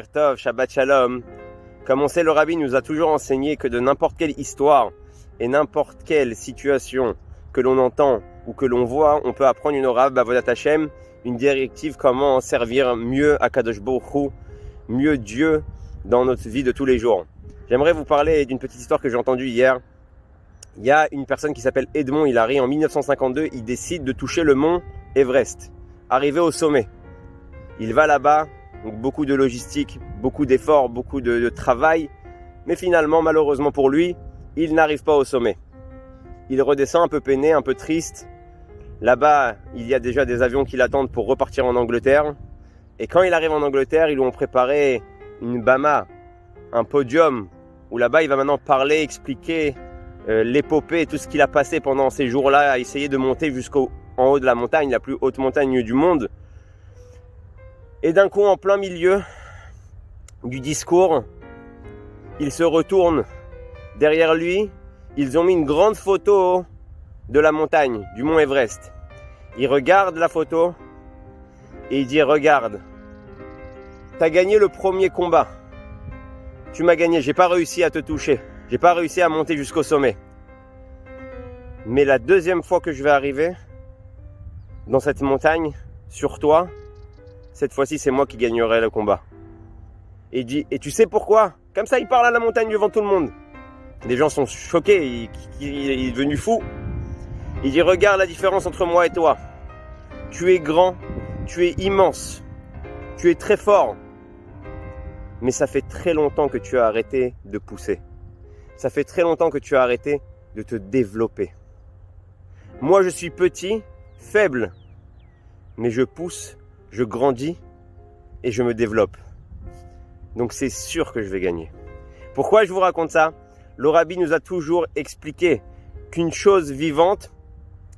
Tov, Shabbat Shalom. Comme on sait, le Rabbi nous a toujours enseigné que de n'importe quelle histoire et n'importe quelle situation que l'on entend ou que l'on voit, on peut apprendre une Orav Bavodat Hashem, une directive comment servir mieux à Kadosh Baruch Hu, mieux Dieu dans notre vie de tous les jours. J'aimerais vous parler d'une petite histoire que j'ai entendue hier. Il y a une personne qui s'appelle Edmond Hillary. En 1952, il décide de toucher le mont Everest, arriver au sommet. Il va là-bas, donc beaucoup de logistique, beaucoup d'efforts, beaucoup de travail. Mais finalement, malheureusement pour lui, il n'arrive pas au sommet. Il redescend un peu peiné, un peu triste. Là-bas, il y a déjà des avions qui l'attendent pour repartir en Angleterre. Et quand il arrive en Angleterre, ils lui ont préparé une bama, un podium, où là-bas, il va maintenant parler, expliquer l'épopée et tout ce qu'il a passé pendant ces jours-là, à essayer de monter jusqu'en haut de la montagne, la plus haute montagne du monde. Et d'un coup, en plein milieu du discours, il se retourne. Derrière lui, ils ont mis une grande photo de la montagne, du mont Everest. Il regarde la photo et il dit: regarde, t'as gagné le premier combat. Tu m'as gagné, j'ai pas réussi à te toucher. J'ai pas réussi à monter jusqu'au sommet. Mais la deuxième fois que je vais arriver dans cette montagne, sur toi, cette fois-ci, c'est moi qui gagnerai le combat. Et il dit: et tu sais pourquoi? Comme ça, il parle à la montagne devant tout le monde. Les gens sont choqués, il est devenu fou. Il dit: regarde la différence entre moi et toi. Tu es grand, tu es immense, tu es très fort. Mais ça fait très longtemps que tu as arrêté de pousser. Ça fait très longtemps que tu as arrêté de te développer. Moi, je suis petit, faible, mais je pousse, je grandis et je me développe. Donc c'est sûr que je vais gagner. Pourquoi je vous raconte ça? Le Rabbi nous a toujours expliqué qu'une chose vivante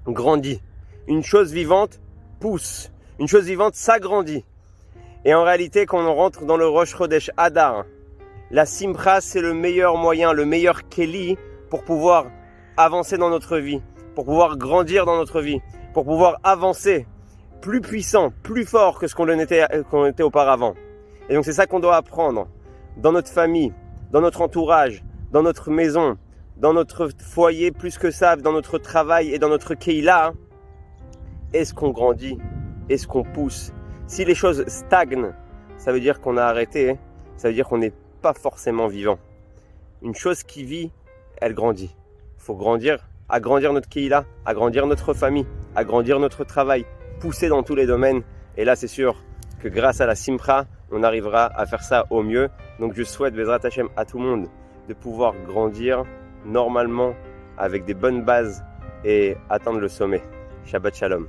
grandit. Une chose vivante pousse. Une chose vivante s'agrandit. Et en réalité, quand on rentre dans le Rosh Chodesh Adar, la Simcha, c'est le meilleur moyen, le meilleur Keli pour pouvoir avancer dans notre vie, pour pouvoir grandir dans notre vie, pour pouvoir avancer plus puissant, plus fort que ce qu'on était auparavant. Et donc c'est ça qu'on doit apprendre dans notre famille, dans notre entourage, dans notre maison, dans notre foyer, plus que ça, dans notre travail et dans notre Keila. Est-ce qu'on grandit? Est-ce qu'on pousse? Si les choses stagnent, ça veut dire qu'on a arrêté, ça veut dire qu'on n'est pas forcément vivant. Une chose qui vit, elle grandit. Il faut grandir, agrandir notre Keila, agrandir notre famille, agrandir notre travail, pousser dans tous les domaines. Et là, c'est sûr que grâce à la Simcha, on arrivera à faire ça au mieux. Donc je souhaite, Bezrat Hashem, à tout le monde de pouvoir grandir normalement avec des bonnes bases et atteindre le sommet. Shabbat Shalom.